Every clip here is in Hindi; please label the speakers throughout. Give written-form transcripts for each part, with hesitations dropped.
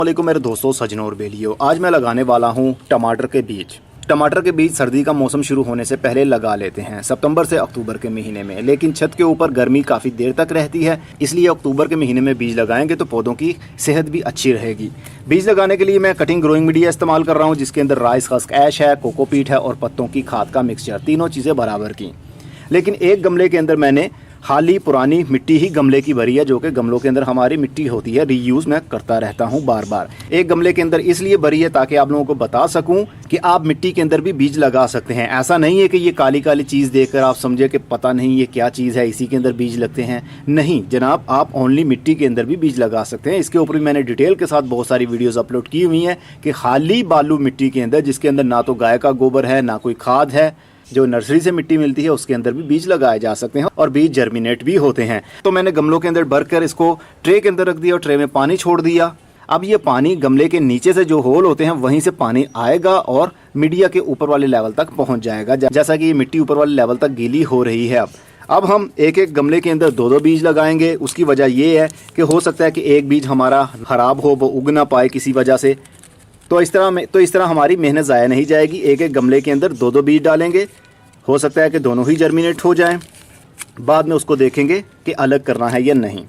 Speaker 1: वालेकुम मेरे दोस्तों, सजनों और बेलियों। आज मैं लगाने वाला हूँ टमाटर के बीज। टमाटर के बीज सर्दी का मौसम शुरू होने से पहले लगा लेते हैं, सितंबर से अक्टूबर के महीने में। लेकिन छत के ऊपर गर्मी काफ़ी देर तक रहती है, इसलिए अक्टूबर के महीने में बीज लगाएंगे तो पौधों की सेहत भी अच्छी रहेगी। बीज लगाने के लिए मैं कटिंग ग्रोइंग मीडिया इस्तेमाल कर रहा हूँ, जिसके अंदर राइस हस्क ऐश है, कोकोपीट है और पत्तों की खाद का मिक्सचर, तीनों चीज़ें बराबर की। लेकिन एक गमले के अंदर मैंने खाली पुरानी मिट्टी ही गमले की भरी है, जो कि गमलों के अंदर हमारी मिट्टी होती है, रीयूज़ मैं करता रहता हूँ बार बार। एक गमले के अंदर इसलिए भरी है ताकि आप लोगों को बता सकूं कि आप मिट्टी के अंदर भी बीज लगा सकते हैं। ऐसा नहीं है कि ये काली काली चीज़ देखकर आप समझे कि पता नहीं ये क्या चीज़ है, इसी के अंदर बीज लगते हैं। नहीं जनाब, आप ओनली मिट्टी के अंदर भी बीज लगा सकते हैं। इसके ऊपर भी मैंने डिटेल के साथ बहुत सारी वीडियोज़ अपलोड की हुई हैं कि खाली बालू मिट्टी के अंदर, जिसके अंदर ना तो गाय का गोबर है ना कोई खाद है, जो नर्सरी से मिट्टी मिलती है, उसके अंदर भी बीज लगाए जा सकते हैं और बीज जर्मिनेट भी होते हैं। तो मैंने गमलों के अंदर भरकर इसको ट्रे के अंदर रख दिया और ट्रे में पानी छोड़ दिया। अब ये पानी गमले के नीचे से जो होल होते हैं वहीं से पानी आएगा और मीडिया के ऊपर वाले लेवल तक पहुंच जाएगा, जैसा कि ये मिट्टी ऊपर वाले लेवल तक गीली हो रही है। अब हम एक एक गमले के अंदर दो दो बीज लगाएंगे। उसकी वजह ये है कि हो सकता है कि एक बीज हमारा खराब हो, वो उग ना पाए किसी वजह से। तो इस तरह हमारी मेहनत ज़ाया नहीं जाएगी। एक एक गमले के अंदर दो दो बीज डालेंगे, हो सकता है कि दोनों ही जर्मिनेट हो जाएं। बाद में उसको देखेंगे कि अलग करना है या नहीं।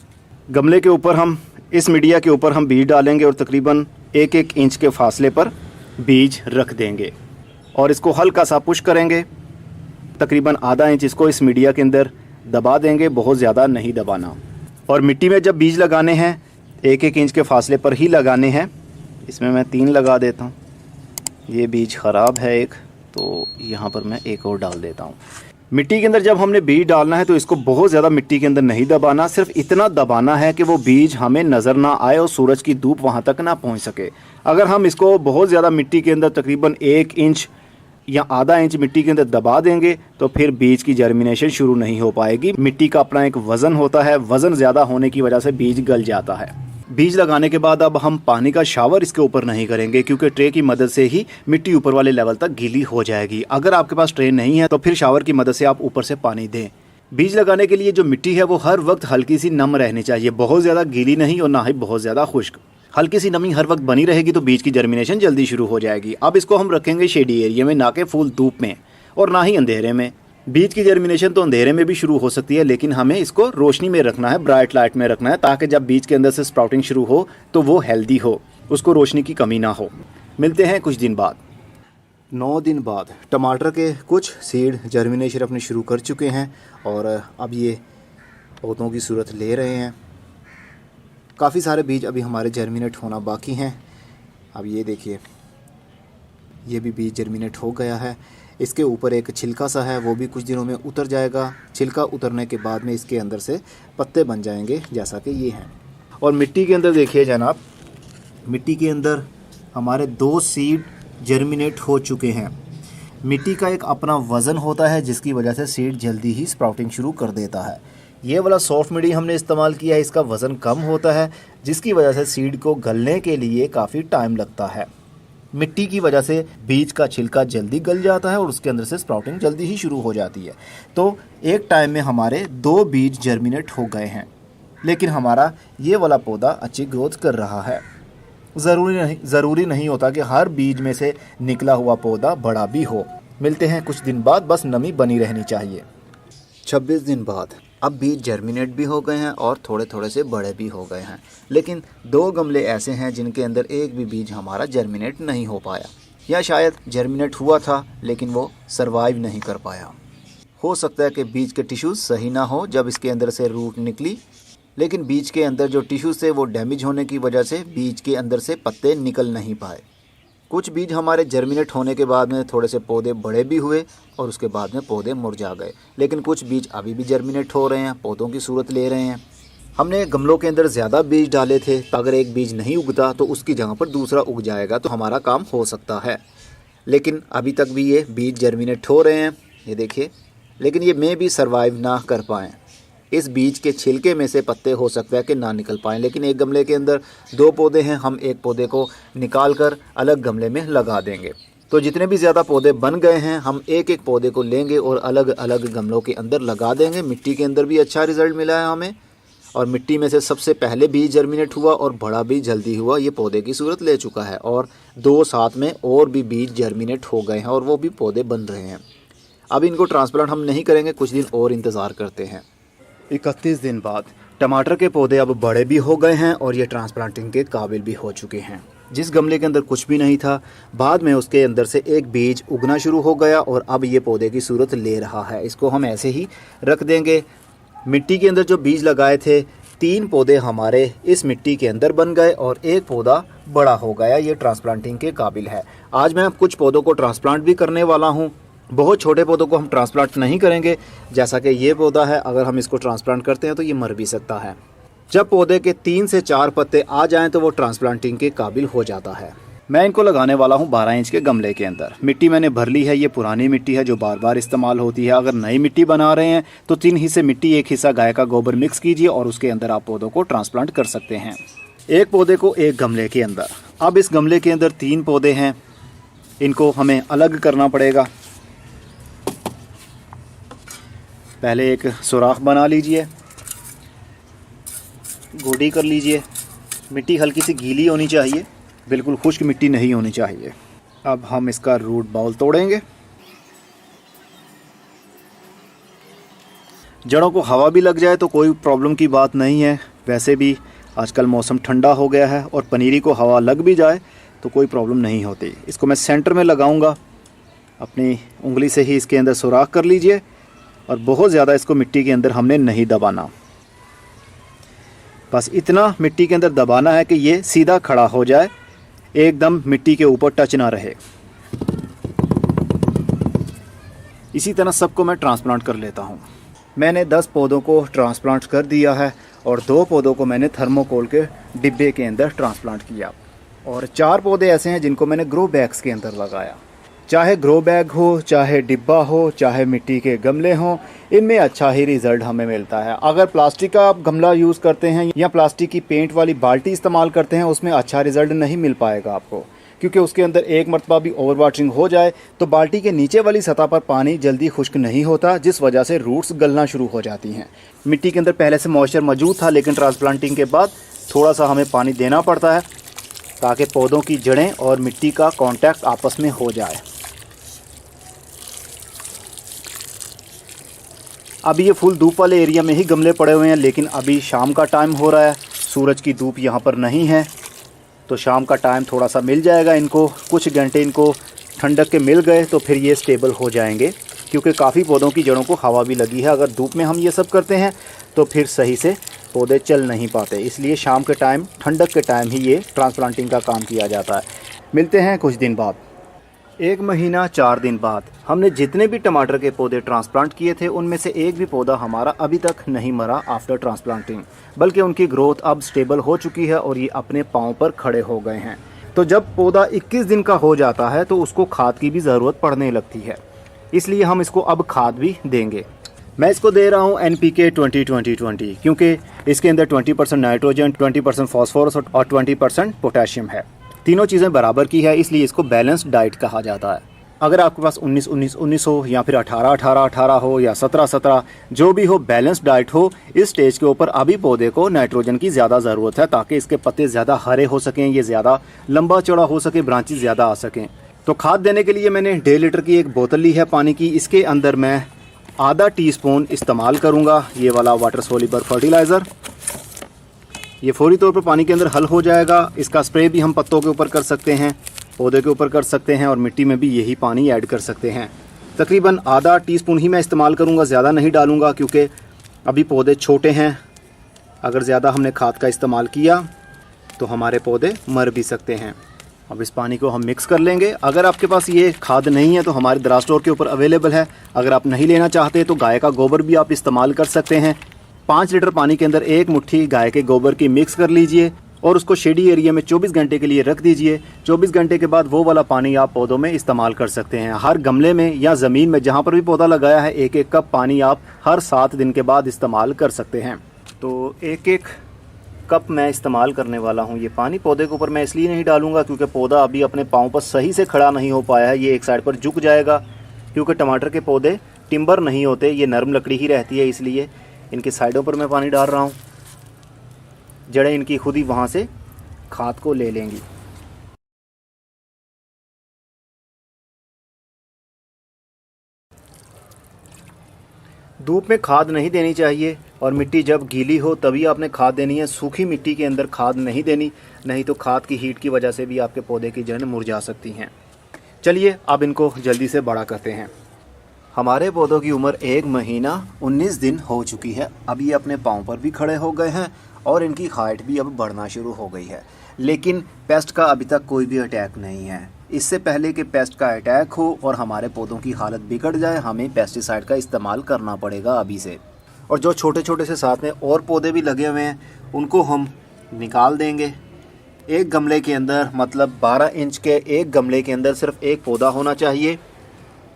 Speaker 1: गमले के ऊपर हम इस मीडिया के ऊपर हम बीज डालेंगे और तकरीबन 1-1 इंच के फासले पर बीज रख देंगे और इसको हल्का सा पुश करेंगे। तकरीबन आधा इंच इसको इस मीडिया के अंदर दबा देंगे, बहुत ज़्यादा नहीं दबाना। और मिट्टी में जब बीज लगाने हैं 1-1 इंच के फासले पर ही लगाने हैं। इसमें मैं 3 लगा देता हूँ। ये बीज ख़राब है एक, तो यहाँ पर मैं एक और डाल देता हूँ। मिट्टी के अंदर जब हमने बीज डालना है तो इसको बहुत ज़्यादा मिट्टी के अंदर नहीं दबाना, सिर्फ इतना दबाना है कि वो बीज हमें नज़र ना आए और सूरज की धूप वहाँ तक ना पहुँच सके। अगर हम इसको बहुत ज़्यादा मिट्टी के अंदर तकरीबन 1 इंच या आधा इंच मिट्टी के अंदर दबा देंगे तो फिर बीज की जर्मिनेशन शुरू नहीं हो पाएगी। मिट्टी का अपना एक वज़न होता है, वज़न ज़्यादा होने की वजह से बीज गल जाता है। बीज लगाने के बाद अब हम पानी का शावर इसके ऊपर नहीं करेंगे, क्योंकि ट्रे की मदद से ही मिट्टी ऊपर वाले लेवल तक गीली हो जाएगी। अगर आपके पास ट्रे नहीं है तो फिर शावर की मदद से आप ऊपर से पानी दें। बीज लगाने के लिए जो मिट्टी है वो हर वक्त हल्की सी नम रहनी चाहिए, बहुत ज़्यादा गीली नहीं और ना ही बहुत ज़्यादा खुश्क। हल्की सी नमी हर वक्त बनी रहेगी तो बीज की जर्मिनेशन जल्दी शुरू हो जाएगी। अब इसको हम रखेंगे शेडी एरिया में, ना कि फुल धूप में और ना ही अंधेरे में। बीज की जर्मिनेशन तो अंधेरे में भी शुरू हो सकती है, लेकिन हमें इसको रोशनी में रखना है, ब्राइट लाइट में रखना है, ताकि जब बीज के अंदर से स्प्राउटिंग शुरू हो तो वो हेल्दी हो, उसको रोशनी की कमी ना हो। मिलते हैं कुछ दिन बाद। 9 दिन बाद टमाटर के कुछ सीड जर्मिनेशन अपनी शुरू कर चुके हैं और अब ये पौधों की सूरत ले रहे हैं। काफ़ी सारे बीज अभी हमारे जर्मिनेट होना बाकी हैं। अब ये देखिए, ये भी बीज जर्मिनेट हो गया है। इसके ऊपर एक छिलका सा है, वो भी कुछ दिनों में उतर जाएगा। छिलका उतरने के बाद में इसके अंदर से पत्ते बन जाएंगे, जैसा कि ये हैं। और मिट्टी के अंदर देखिए जनाब, मिट्टी के अंदर हमारे 2 सीड जर्मिनेट हो चुके हैं। मिट्टी का एक अपना वज़न होता है, जिसकी वजह से सीड जल्दी ही स्प्राउटिंग शुरू कर देता है। ये वाला सॉफ्ट मिट्टी हमने इस्तेमाल किया है, इसका वज़न कम होता है, जिसकी वजह से सीड को गलने के लिए काफ़ी टाइम लगता है। मिट्टी की वजह से बीज का छिलका जल्दी गल जाता है और उसके अंदर से स्प्राउटिंग जल्दी ही शुरू हो जाती है। तो एक टाइम में हमारे 2 बीज जर्मिनेट हो गए हैं, लेकिन हमारा ये वाला पौधा अच्छी ग्रोथ कर रहा है। ज़रूरी नहीं होता कि हर बीज में से निकला हुआ पौधा बड़ा भी हो। मिलते हैं कुछ दिन बाद, बस नमी बनी रहनी चाहिए। 26 दिन बाद अब बीज जर्मिनेट भी हो गए हैं और थोड़े थोड़े से बड़े भी हो गए हैं, लेकिन 2 गमले ऐसे हैं जिनके अंदर एक भी बीज हमारा जर्मिनेट नहीं हो पाया, या शायद जर्मिनेट हुआ था लेकिन वो सरवाइव नहीं कर पाया। हो सकता है कि बीज के टिश्यूज़ सही ना हो जब इसके अंदर से रूट निकली, लेकिन बीज के अंदर जो टिश्यूज़ थे वो डैमेज होने की वजह से बीज के अंदर से पत्ते निकल नहीं पाए। कुछ बीज हमारे जर्मिनेट होने के बाद में थोड़े से पौधे बड़े भी हुए और उसके बाद में पौधे मुरझा गए, लेकिन कुछ बीज अभी भी जर्मिनेट हो रहे हैं, पौधों की सूरत ले रहे हैं। हमने गमलों के अंदर ज़्यादा बीज डाले थे, अगर एक बीज नहीं उगता तो उसकी जगह पर दूसरा उग जाएगा, तो हमारा काम हो सकता है। लेकिन अभी तक भी ये बीज जर्मिनेट हो रहे हैं, ये देखिए, लेकिन ये मे भी सर्वाइव ना कर पाएँ। इस बीज के छिलके में से पत्ते हो सकता है कि ना निकल पाएँ, लेकिन एक गमले के अंदर 2 पौधे हैं, हम एक पौधे को निकाल कर अलग गमले में लगा देंगे। तो जितने भी ज़्यादा पौधे बन गए हैं, हम एक एक पौधे को लेंगे और अलग अलग गमलों के अंदर लगा देंगे। मिट्टी के अंदर भी अच्छा रिज़ल्ट मिला है हमें, और मिट्टी में से सबसे पहले बीज जर्मिनेट हुआ और बड़ा बीज जल्दी हुआ, ये पौधे की सूरत ले चुका है। और 2 साथ में और भी बीज जर्मिनेट हो गए हैं और वो भी पौधे बन रहे हैं। अब इनको ट्रांसप्लांट हम नहीं करेंगे, कुछ दिन और इंतज़ार करते हैं। 31 दिन बाद टमाटर के पौधे अब बड़े भी हो गए हैं और ये ट्रांसप्लांटिंग के काबिल भी हो चुके हैं। जिस गमले के अंदर कुछ भी नहीं था, बाद में उसके अंदर से एक बीज उगना शुरू हो गया और अब ये पौधे की सूरत ले रहा है। इसको हम ऐसे ही रख देंगे। मिट्टी के अंदर जो बीज लगाए थे, 3 पौधे हमारे इस मिट्टी के अंदर बन गए और एक पौधा बड़ा हो गया। ये ट्रांसप्लांटिंग के काबिल है। आज मैं कुछ पौधों को ट्रांसप्लांट भी करने वाला हूँ। बहुत छोटे पौधों को हम ट्रांसप्लांट नहीं करेंगे, जैसा कि ये पौधा है। अगर हम इसको ट्रांसप्लांट करते हैं तो ये मर भी सकता है। जब पौधे के 3 से 4 पत्ते आ जाएं तो वो ट्रांसप्लांटिंग के काबिल हो जाता है। मैं इनको लगाने वाला हूँ 12 इंच के गमले के अंदर। मिट्टी मैंने भर ली है। ये पुरानी मिट्टी है जो बार बार इस्तेमाल होती है। अगर नई मिट्टी बना रहे हैं तो 3 हिस्से मिट्टी, 1 हिस्सा गाय का गोबर मिक्स कीजिए और उसके अंदर आप पौधों को ट्रांसप्लांट कर सकते हैं। एक पौधे को एक गमले के अंदर। अब इस गमले के अंदर 3 पौधे हैं, इनको हमें अलग करना पड़ेगा। पहले एक सुराख बना लीजिए, गोडी कर लीजिए। मिट्टी हल्की सी गीली होनी चाहिए, बिल्कुल खुश्क मिट्टी नहीं होनी चाहिए। अब हम इसका रूट बाउल तोड़ेंगे। जड़ों को हवा भी लग जाए तो कोई प्रॉब्लम की बात नहीं है। वैसे भी आजकल मौसम ठंडा हो गया है और पनीरी को हवा लग भी जाए तो कोई प्रॉब्लम नहीं होती। इसको मैं सेंटर में लगाऊंगा। अपनी उंगली से ही इसके अंदर सुराख कर लीजिए और बहुत ज़्यादा इसको मिट्टी के अंदर हमने नहीं दबाना। बस इतना मिट्टी के अंदर दबाना है कि ये सीधा खड़ा हो जाए, एकदम मिट्टी के ऊपर टच ना रहे। इसी तरह सबको मैं ट्रांसप्लांट कर लेता हूँ। मैंने 10 पौधों को ट्रांसप्लांट कर दिया है और 2 पौधों को मैंने थर्मोकोल के डिब्बे के अंदर ट्रांसप्लांट किया और 4 पौधे ऐसे हैं जिनको मैंने ग्रो बैग्स के अंदर लगाया। चाहे ग्रो बैग हो, चाहे डिब्बा हो, चाहे मिट्टी के गमले हों, इनमें अच्छा ही रिज़ल्ट हमें मिलता है। अगर प्लास्टिक का आप गमला यूज़ करते हैं या प्लास्टिक की पेंट वाली बाल्टी इस्तेमाल करते हैं, उसमें अच्छा रिज़ल्ट नहीं मिल पाएगा आपको, क्योंकि उसके अंदर एक मरतबा भी ओवर वाटरिंग हो जाए तो बाल्टी के नीचे वाली सतह पर पानी जल्दी खुश्क नहीं होता, जिस वजह से रूट्स गलना शुरू हो जाती हैं। मिट्टी के अंदर पहले से मॉइस्चर मौजूद था, लेकिन ट्रांसप्लांटिंग के बाद थोड़ा सा हमें पानी देना पड़ता है ताकि पौधों की जड़ें और मिट्टी का कॉन्टैक्ट आपस में हो जाए। अभी ये फुल धूप वाले एरिया में ही गमले पड़े हुए हैं, लेकिन अभी शाम का टाइम हो रहा है, सूरज की धूप यहाँ पर नहीं है, तो शाम का टाइम थोड़ा सा मिल जाएगा इनको। कुछ घंटे इनको ठंडक के मिल गए तो फिर ये स्टेबल हो जाएंगे, क्योंकि काफ़ी पौधों की जड़ों को हवा भी लगी है। अगर धूप में हम ये सब करते हैं तो फिर सही से पौधे चल नहीं पाते, इसलिए शाम के टाइम, ठंडक के टाइम ही ये ट्रांसप्लांटिंग का काम किया जाता है। मिलते हैं कुछ दिन बाद। 1 महीना 4 दिन बाद हमने जितने भी टमाटर के पौधे ट्रांसप्लांट किए थे, उनमें से एक भी पौधा हमारा अभी तक नहीं मरा आफ्टर ट्रांसप्लांटिंग, बल्कि उनकी ग्रोथ अब स्टेबल हो चुकी है और ये अपने पाँव पर खड़े हो गए हैं। तो जब पौधा 21 दिन का हो जाता है तो उसको खाद की भी ज़रूरत पड़ने लगती है, इसलिए हम इसको अब खाद भी देंगे। मैं इसको दे रहा हूँ NPK 20-20-20, क्योंकि इसके अंदर 20% नाइट्रोजन, 20% फॉस्फोरस और 20% पोटेशियम है। तीनों चीज़ें बराबर की है, इसलिए इसको बैलेंस्ड डाइट कहा जाता है। अगर आपके पास 19-19-19 हो या फिर 18-18-18 हो या 17-17, जो भी हो, बैलेंस्ड डाइट हो, इस स्टेज के ऊपर अभी पौधे को नाइट्रोजन की ज़्यादा ज़रूरत है ताकि इसके पत्ते ज़्यादा हरे हो सकें, ये ज़्यादा लंबा चौड़ा हो सके, ब्रांचेस ज़्यादा आ सकें। तो खाद देने के लिए मैंने 1.5 लीटर की एक बोतल ली है पानी की। इसके अंदर मैं आधा टीस्पून इस्तेमाल करूँगा ये वाला वाटर सोल्यूबल फर्टिलाइज़र। ये फौरी तौर पर पानी के अंदर हल हो जाएगा। इसका स्प्रे भी हम पत्तों के ऊपर कर सकते हैं, पौधे के ऊपर कर सकते हैं और मिट्टी में भी यही पानी ऐड कर सकते हैं। तकरीबन आधा टीस्पून ही मैं इस्तेमाल करूँगा, ज़्यादा नहीं डालूँगा, क्योंकि अभी पौधे छोटे हैं। अगर ज़्यादा हमने खाद का इस्तेमाल किया तो हमारे पौधे मर भी सकते हैं। अब इस पानी को हम मिक्स कर लेंगे। अगर आपके पास ये खाद नहीं है तो हमारे दराज स्टोर के ऊपर अवेलेबल है। अगर आप नहीं लेना चाहते तो गाय का गोबर भी आप इस्तेमाल कर सकते हैं। 5 लीटर पानी के अंदर 1 मुट्ठी गाय के गोबर की मिक्स कर लीजिए और उसको शेडी एरिया में 24 घंटे के लिए रख दीजिए। 24 घंटे के बाद वो वाला पानी आप पौधों में इस्तेमाल कर सकते हैं। हर गमले में या ज़मीन में जहाँ पर भी पौधा लगाया है 1-1 कप पानी आप हर 7 दिन के बाद इस्तेमाल कर सकते हैं। तो 1-1 कप मैं इस्तेमाल करने वाला हूँ। ये पानी पौधे के ऊपर मैं इसलिए नहीं डालूंगा क्योंकि पौधा अभी अपने पाँव पर सही से खड़ा नहीं हो पाया है। ये एक साइड पर झुक जाएगा, क्योंकि टमाटर के पौधे टिम्बर नहीं होते, ये नरम लकड़ी ही रहती है, इसलिए इनके साइडों पर मैं पानी डाल रहा हूँ। जड़ें इनकी खुद ही वहाँ से खाद को ले लेंगी। धूप में खाद नहीं देनी चाहिए और मिट्टी जब गीली हो तभी आपने खाद देनी है। सूखी मिट्टी के अंदर खाद नहीं देनी, नहीं तो खाद की हीट की वजह से भी आपके पौधे की जड़ें मुरझा सकती हैं। चलिए अब इनको जल्दी से बड़ा करते हैं। हमारे पौधों की उम्र 1 महीना 19 दिन हो चुकी है। अब ये अपने पाँव पर भी खड़े हो गए हैं और इनकी हाइट भी अब बढ़ना शुरू हो गई है। लेकिन पेस्ट का अभी तक कोई भी अटैक नहीं है। इससे पहले कि पेस्ट का अटैक हो और हमारे पौधों की हालत बिगड़ जाए, हमें पेस्टिसाइड का इस्तेमाल करना पड़ेगा अभी से। और जो छोटे छोटे से साथ में और पौधे भी लगे हुए हैं उनको हम निकाल देंगे। एक गमले के अंदर, मतलब 12 इंच के एक गमले के अंदर सिर्फ एक पौधा होना चाहिए।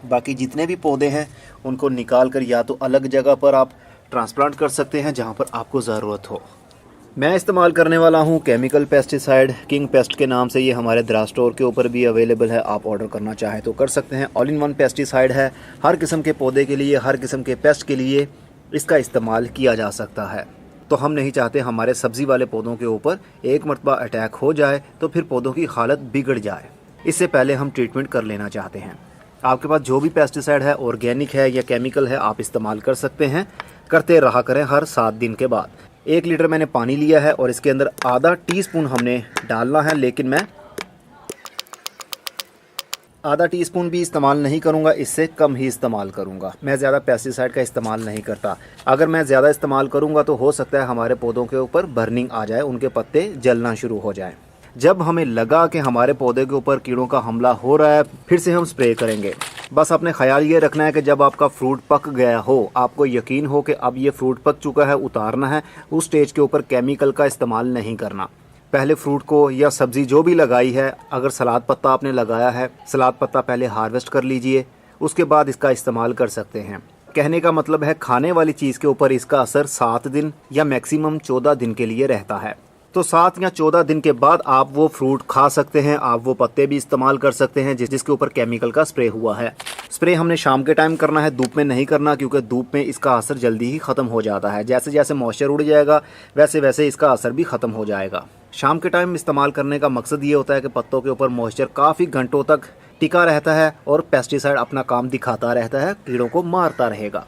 Speaker 1: बाकी जितने भी पौधे हैं उनको निकाल कर या तो अलग जगह पर आप ट्रांसप्लांट कर सकते हैं जहाँ पर आपको ज़रूरत हो। मैं इस्तेमाल करने वाला हूँ केमिकल पेस्टिसाइड, किंग पेस्ट के नाम से। ये हमारे द्रास स्टोर के ऊपर भी अवेलेबल है, आप ऑर्डर करना चाहें तो कर सकते हैं। ऑल इन वन पेस्टिसाइड है, हर किस्म के पौधे के लिए, हर किस्म के पेस्ट के लिए इसका इस्तेमाल किया जा सकता है। तो हम नहीं चाहते हमारे सब्ज़ी वाले पौधों के ऊपर एक मरतबा अटैक हो जाए तो फिर पौधों की हालत बिगड़ जाए। इससे पहले हम ट्रीटमेंट कर लेना चाहते हैं। आपके पास जो भी पेस्टिसाइड है, ऑर्गेनिक है या केमिकल है, आप इस्तेमाल कर सकते हैं। करते रहा करें हर 7 दिन के बाद। 1 लीटर मैंने पानी लिया है और इसके अंदर आधा टीस्पून हमने डालना है, लेकिन मैं आधा टीस्पून भी इस्तेमाल नहीं करूंगा, इससे कम ही इस्तेमाल करूंगा। मैं ज़्यादा पेस्टिसाइड का इस्तेमाल नहीं करता। अगर मैं ज़्यादा इस्तेमाल करूंगा तो हो सकता है हमारे पौधों के ऊपर बर्निंग आ जाए, उनके पत्ते जलना शुरू हो जाए। जब हमें लगा कि हमारे पौधे के ऊपर कीड़ों का हमला हो रहा है, फिर से हम स्प्रे करेंगे। बस अपने ख्याल ये रखना है कि जब आपका फ्रूट पक गया हो, आपको यकीन हो कि अब ये फ्रूट पक चुका है, उतारना है, उस स्टेज के ऊपर केमिकल का इस्तेमाल नहीं करना। पहले फ्रूट को या सब्ज़ी जो भी लगाई है, अगर सलाद पत्ता आपने लगाया है, सलाद पत्ता पहले हार्वेस्ट कर लीजिए, उसके बाद इसका इस्तेमाल कर सकते हैं। कहने का मतलब है खाने वाली चीज़ के ऊपर इसका असर 7 दिन या मैक्सिमम 14 दिन के लिए रहता है। तो 7 या 14 दिन के बाद आप वो फ्रूट खा सकते हैं। आप वो पत्ते भी इस्तेमाल कर सकते हैं जिसके ऊपर केमिकल का स्प्रे हुआ है। स्प्रे हमने शाम के टाइम करना है, धूप में नहीं करना, क्योंकि धूप में इसका असर जल्दी ही ख़त्म हो जाता है। जैसे जैसे मॉइस्चर उड़ जाएगा वैसे वैसे इसका असर भी ख़त्म हो जाएगा। शाम के टाइम इस्तेमाल करने का मकसद ये होता है कि पत्तों के ऊपर मॉइस्चर काफ़ी घंटों तक टिका रहता है और पेस्टिसाइड अपना काम दिखाता रहता है, कीड़ों को मारता रहेगा।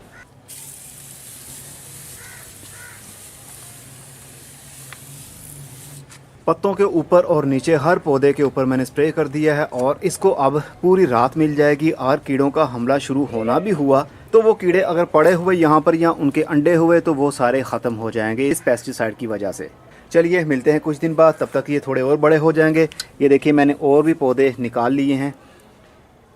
Speaker 1: पत्तों के ऊपर और नीचे हर पौधे के ऊपर मैंने स्प्रे कर दिया है और इसको अब पूरी रात मिल जाएगी। और कीड़ों का हमला शुरू होना भी हुआ तो वो कीड़े अगर पड़े हुए यहाँ पर या उनके अंडे हुए तो वो सारे ख़त्म हो जाएंगे इस पेस्टिसाइड की वजह से। चलिए मिलते हैं कुछ दिन बाद, तब तक ये थोड़े और बड़े हो जाएंगे। ये देखिए मैंने और भी पौधे निकाल लिए हैं।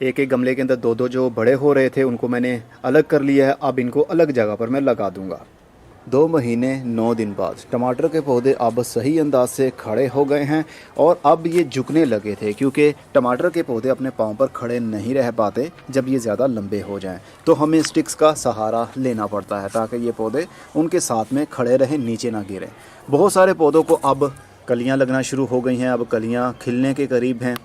Speaker 1: एक एक गमले के अंदर 2-2 जो बड़े हो रहे थे उनको मैंने अलग कर लिया है। अब इनको अलग जगह पर मैं लगा दूंगा। 2 महीने 9 दिन बाद टमाटर के पौधे अब सही अंदाज से खड़े हो गए हैं और अब ये झुकने लगे थे, क्योंकि टमाटर के पौधे अपने पाँव पर खड़े नहीं रह पाते जब ये ज़्यादा लंबे हो जाएं। तो हमें स्टिक्स का सहारा लेना पड़ता है ताकि ये पौधे उनके साथ में खड़े रहें, नीचे ना गिरें। बहुत सारे पौधों को अब कलियाँ लगना शुरू हो गई हैं, अब कलियाँ खिलने के करीब हैं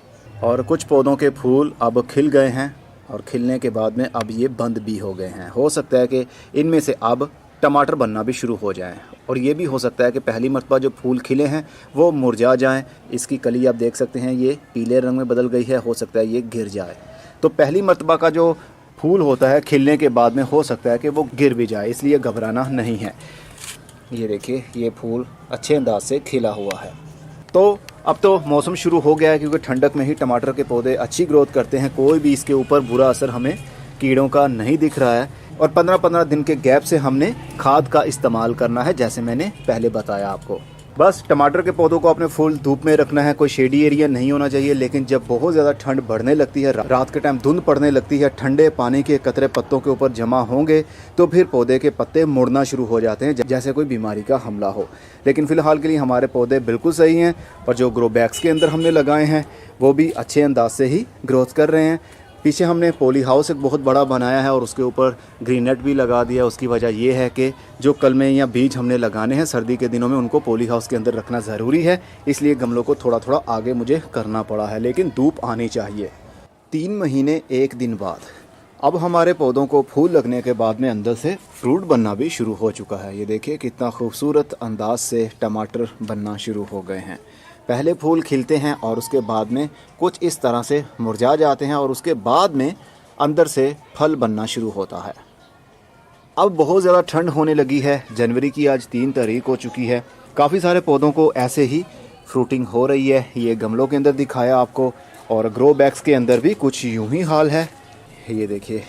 Speaker 1: और कुछ पौधों के फूल अब खिल गए हैं और खिलने के बाद में अब ये बंद भी हो गए हैं। हो सकता है कि इनमें से अब टमाटर बनना भी शुरू हो जाएं और ये भी हो सकता है कि पहली मरतबा जो फूल खिले हैं वो मुरझा जाएं। इसकी कली आप देख सकते हैं ये पीले रंग में बदल गई है, हो सकता है ये गिर जाए। तो पहली मरतबा का जो फूल होता है खिलने के बाद में हो सकता है कि वो गिर भी जाए, इसलिए घबराना नहीं है। ये देखिए ये फूल अच्छे अंदाज से खिला हुआ है। तो अब तो मौसम शुरू हो गया है, क्योंकि ठंडक में ही टमाटर के पौधे अच्छी ग्रोथ करते हैं। कोई भी इसके ऊपर बुरा असर हमें कीड़ों का नहीं दिख रहा है। और 15-15 दिन के गैप से हमने खाद का इस्तेमाल करना है, जैसे मैंने पहले बताया आपको। बस टमाटर के पौधों को अपने फुल धूप में रखना है, कोई शेडी एरिया नहीं होना चाहिए। लेकिन जब बहुत ज़्यादा ठंड बढ़ने लगती है, रात के टाइम धुंध पड़ने लगती है, ठंडे पानी के कतरे पत्तों के ऊपर जमा होंगे तो फिर पौधे के पत्ते मुड़ना शुरू हो जाते हैं, जैसे कोई बीमारी का हमला हो। लेकिन फ़िलहाल के लिए हमारे पौधे बिल्कुल सही हैं और जो ग्रो बैग्स के अंदर हमने लगाए हैं वो भी अच्छे अंदाज से ही ग्रोथ कर रहे हैं। पीछे हमने पॉली हाउस एक बहुत बड़ा बनाया है और उसके ऊपर ग्रीन नेट भी लगा दिया। उसकी वजह ये है कि जो कलमे या बीज हमने लगाने हैं सर्दी के दिनों में उनको पॉली हाउस के अंदर रखना ज़रूरी है, इसलिए गमलों को थोड़ा थोड़ा आगे मुझे करना पड़ा है, लेकिन धूप आनी चाहिए। 3 महीने 1 दिन बाद अब हमारे पौधों को फूल लगने के बाद में अंदर से फ्रूट बनना भी शुरू हो चुका है। ये देखिए कितना खूबसूरत अंदाज से टमाटर बनना शुरू हो गए हैं। पहले फूल खिलते हैं और उसके बाद में कुछ इस तरह से मुरझा जाते हैं और उसके बाद में अंदर से फल बनना शुरू होता है। अब बहुत ज़्यादा ठंड होने लगी है। जनवरी की आज 3 तारीख हो चुकी है। काफ़ी सारे पौधों को ऐसे ही फ्रूटिंग हो रही है। ये गमलों के अंदर दिखाया आपको, और ग्रो बैग्स के अंदर भी कुछ यूं ही हाल है। ये देखिए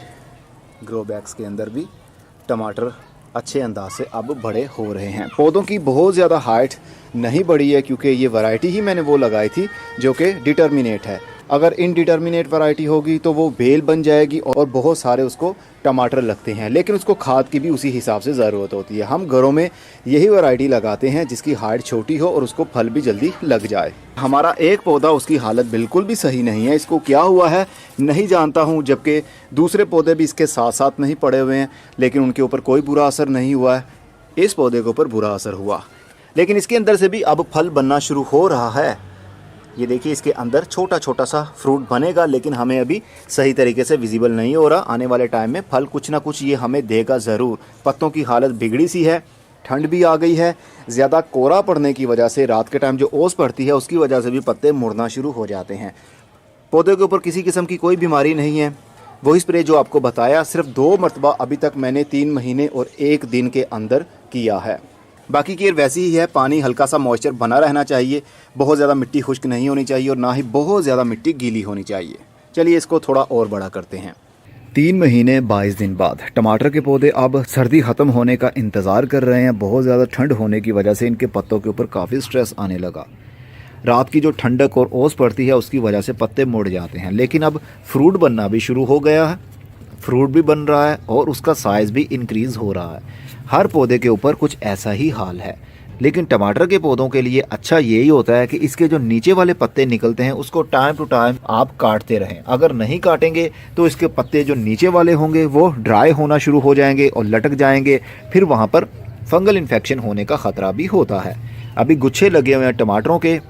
Speaker 1: ग्रो बैग्स के अंदर भी टमाटर अच्छे अंदाज से अब बड़े हो रहे हैं। पौधों की बहुत ज़्यादा हाइट नहीं बढ़ी है क्योंकि ये वैरायटी ही मैंने वो लगाई थी जो कि डिटर्मिनेट है। अगर इनडिटर्मिनेट वैरायटी होगी तो वो बेल बन जाएगी और बहुत सारे उसको टमाटर लगते हैं, लेकिन उसको खाद की भी उसी हिसाब से ज़रूरत होती है। हम घरों में यही वैरायटी लगाते हैं जिसकी हाइट छोटी हो और उसको फल भी जल्दी लग जाए। हमारा एक पौधा, उसकी हालत बिल्कुल भी सही नहीं है। इसको क्या हुआ है नहीं जानता हूँ, जबकि दूसरे पौधे भी इसके साथ साथ नहीं पड़े हुए हैं, लेकिन उनके ऊपर कोई बुरा असर नहीं हुआ है। इस पौधे के ऊपर बुरा असर हुआ, लेकिन इसके अंदर से भी अब फल बनना शुरू हो रहा है। ये देखिए इसके अंदर छोटा छोटा सा फ्रूट बनेगा, लेकिन हमें अभी सही तरीके से विजिबल नहीं हो रहा। आने वाले टाइम में फल कुछ ना कुछ ये हमें देगा ज़रूर। पत्तों की हालत बिगड़ी सी है, ठंड भी आ गई है। ज़्यादा कोहरा पड़ने की वजह से रात के टाइम जो ओस पड़ती है उसकी वजह से भी पत्ते मुड़ना शुरू हो जाते हैं। पौधे के ऊपर किसी किस्म की कोई बीमारी नहीं है। वही स्प्रे जो आपको बताया सिर्फ 2 मरतबा अभी तक मैंने 3 महीने और 1 दिन के अंदर किया है। बाकी केयर वैसी ही है। पानी हल्का सा मॉइस्चर बना रहना चाहिए, बहुत ज़्यादा मिट्टी खुश्क नहीं होनी चाहिए और ना ही बहुत ज़्यादा मिट्टी गीली होनी चाहिए। चलिए इसको थोड़ा और बड़ा करते हैं। 3 महीने 22 दिन बाद टमाटर के पौधे अब सर्दी ख़त्म होने का इंतज़ार कर रहे हैं। बहुत ज़्यादा ठंड होने की वजह से इनके पत्तों के ऊपर काफ़ी स्ट्रेस आने लगा। रात की जो ठंडक और ओस पड़ती है उसकी वजह से पत्ते मुड़ जाते हैं, लेकिन अब फ्रूट बनना भी शुरू हो गया है। फ्रूट भी बन रहा है और उसका साइज़ भी इंक्रीज़ हो रहा है। हर पौधे के ऊपर कुछ ऐसा ही हाल है, लेकिन टमाटर के पौधों के लिए अच्छा यही होता है कि इसके जो नीचे वाले पत्ते निकलते हैं उसको टाइम टू टाइम आप काटते रहें। अगर नहीं काटेंगे तो इसके पत्ते जो नीचे वाले होंगे वो ड्राई होना शुरू हो जाएंगे और लटक जाएंगे, फिर वहाँ पर फंगल इन्फेक्शन होने का ख़तरा भी होता है। अभी गुच्छे लगे हुए हैं टमाटरों के,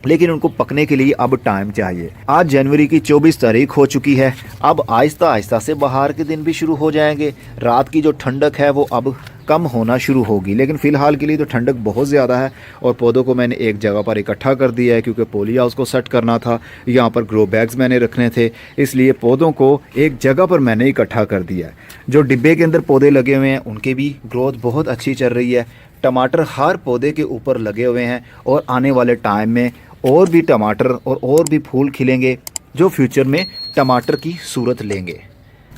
Speaker 1: लेकिन उनको पकने के लिए अब टाइम चाहिए। आज जनवरी की 24 तारीख हो चुकी है। अब आहिस्ता आहिस्ता से बाहर के दिन भी शुरू हो जाएंगे। रात की जो ठंडक है वो अब कम होना शुरू होगी, लेकिन फ़िलहाल के लिए तो ठंडक बहुत ज़्यादा है। और पौधों को मैंने एक जगह पर इकट्ठा कर दिया है क्योंकि पॉली हाउस को सेट करना था। यहाँ पर ग्रो बैग्स मैंने रखने थे, इसलिए पौधों को एक जगह पर मैंने इकट्ठा कर दिया है। जो डिब्बे के अंदर पौधे लगे हुए हैं उनकी भी ग्रोथ बहुत अच्छी चल रही है। टमाटर हर पौधे के ऊपर लगे हुए हैं और आने वाले टाइम में और भी टमाटर और भी फूल खिलेंगे जो फ्यूचर में टमाटर की सूरत लेंगे।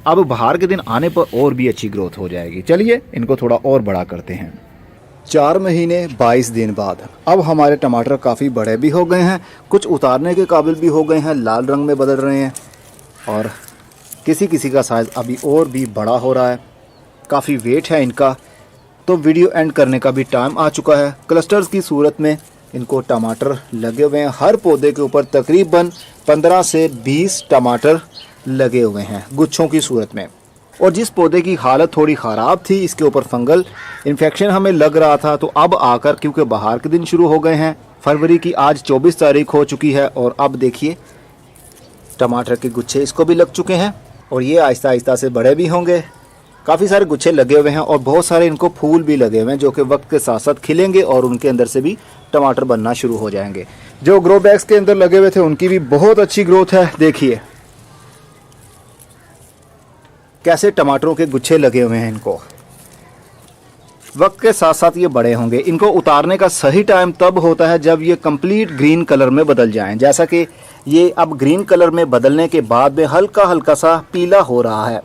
Speaker 1: अब बाहर के दिन आने पर और भी अच्छी ग्रोथ हो जाएगी। चलिए इनको थोड़ा और बड़ा करते हैं। 4 महीने 22 दिन बाद अब हमारे टमाटर काफ़ी बड़े भी हो गए हैं, कुछ उतारने के काबिल भी हो गए हैं, लाल रंग में बदल रहे हैं और किसी किसी का साइज़ अभी और भी बड़ा हो रहा है। काफ़ी वेट है इनका। तो वीडियो एंड करने का भी टाइम आ चुका है। क्लस्टर्स की सूरत में इनको टमाटर लगे हुए हैं। हर पौधे के ऊपर तकरीबन 15 से 20 टमाटर लगे हुए हैं गुच्छों की सूरत में। और जिस पौधे की हालत थोड़ी ख़राब थी, इसके ऊपर फंगल इन्फेक्शन हमें लग रहा था, तो अब आकर क्योंकि बाहर के दिन शुरू हो गए हैं, फरवरी की आज 24 तारीख हो चुकी है और अब देखिए टमाटर के गुच्छे इसको भी लग चुके हैं और ये आहिस्ता आहिस्ता से बड़े भी होंगे। काफ़ी सारे गुच्छे लगे हुए हैं और बहुत सारे इनको फूल भी लगे हुए हैं जो कि वक्त के साथ साथ खिलेंगे और उनके अंदर से भी टमाटर बनना शुरू हो जाएंगे। जो ग्रो बैग्स के अंदर लगे हुए थे उनकी भी बहुत अच्छी ग्रोथ है। देखिए कैसे टमाटरों के गुच्छे लगे हुए हैं। इनको वक्त के साथ साथ ये बड़े होंगे। इनको उतारने का सही टाइम तब होता है जब ये कंप्लीट ग्रीन कलर में बदल जाएं। जैसा कि ये अब ग्रीन कलर में बदलने के बाद में हल्का हल्का सा पीला हो रहा है,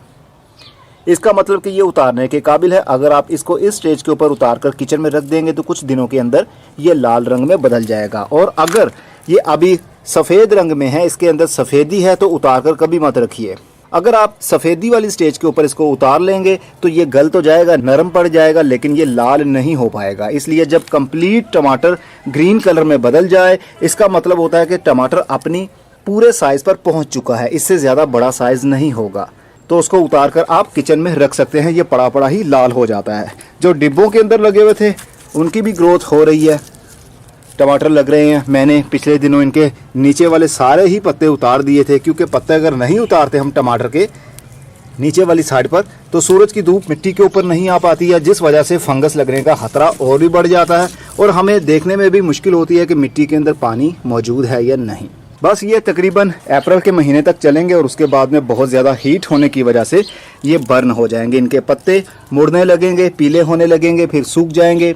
Speaker 1: इसका मतलब कि ये उतारने के काबिल है। अगर आप इसको इस स्टेज के ऊपर उतार कर किचन में रख देंगे तो कुछ दिनों के अंदर ये लाल रंग में बदल जाएगा। और अगर ये अभी सफ़ेद रंग में है, इसके अंदर सफ़ेदी है, तो उतार कर कभी मत रखिए। अगर आप सफ़ेदी वाली स्टेज के ऊपर इसको उतार लेंगे तो ये गल तो जाएगा, नरम पड़ जाएगा, लेकिन ये लाल नहीं हो पाएगा। इसलिए जब कंप्लीट टमाटर ग्रीन कलर में बदल जाए, इसका मतलब होता है कि टमाटर अपनी पूरे साइज़ पर पहुंच चुका है। इससे ज़्यादा बड़ा साइज़ नहीं होगा, तो उसको उतार कर आप किचन में रख सकते हैं। ये पड़ा पड़ा ही लाल हो जाता है। जो डिब्बों के अंदर लगे हुए थे उनकी भी ग्रोथ हो रही है, टमाटर लग रहे हैं। मैंने पिछले दिनों इनके नीचे वाले सारे ही पत्ते उतार दिए थे, क्योंकि पत्ते अगर नहीं उतारते हम टमाटर के नीचे वाली साइड पर, तो सूरज की धूप मिट्टी के ऊपर नहीं आ पाती है, जिस वजह से फंगस लगने का खतरा और भी बढ़ जाता है और हमें देखने में भी मुश्किल होती है कि मिट्टी के अंदर पानी मौजूद है या नहीं। बस ये तकरीबन अप्रैल के महीने तक चलेंगे और उसके बाद में बहुत ज़्यादा हीट होने की वजह से ये बर्न हो जाएंगे, इनके पत्ते मुड़ने लगेंगे, पीले होने लगेंगे, फिर सूख जाएंगे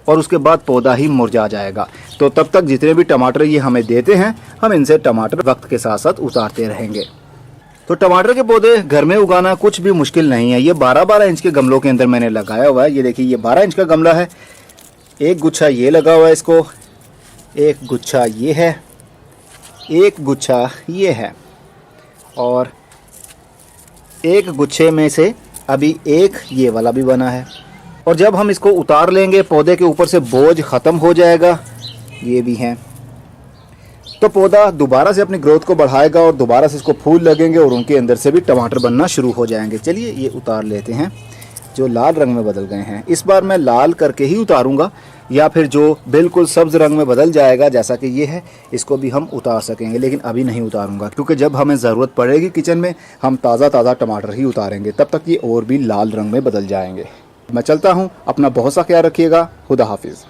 Speaker 1: और उसके बाद पौधा ही मुरझा जाएगा। तो तब तक जितने भी टमाटर ये हमें देते हैं, हम इनसे टमाटर वक्त के साथ साथ उतारते रहेंगे। तो टमाटर के पौधे घर में उगाना कुछ भी मुश्किल नहीं है। ये 12-12 इंच के गमलों के अंदर मैंने लगाया हुआ है। ये देखिए, ये 12 इंच का गमला है, एक गुच्छा ये लगा हुआ है, इसको एक गुच्छा ये है, एक गुच्छा ये है और एक गुच्छे में से अभी एक ये वाला भी बना है। और जब हम इसको उतार लेंगे, पौधे के ऊपर से बोझ ख़त्म हो जाएगा, ये भी हैं, तो पौधा दोबारा से अपनी ग्रोथ को बढ़ाएगा और दोबारा से इसको फूल लगेंगे और उनके अंदर से भी टमाटर बनना शुरू हो जाएंगे। चलिए ये उतार लेते हैं, जो लाल रंग में बदल गए हैं। इस बार मैं लाल करके ही उतारूंगा, या फिर जो बिल्कुल सब्ज़ रंग में बदल जाएगा जैसा कि ये है, इसको भी हम उतार सकेंगे, लेकिन अभी नहीं उतारूंगा क्योंकि जब हमें ज़रूरत पड़ेगी किचन में, हम ताज़ा टमाटर ही उतारेंगे, तब तक ये और भी लाल रंग में बदल जाएंगे। मैं चलता हूँ, अपना बहुत सा ख्याल रखिएगा। खुदा हाफिज़।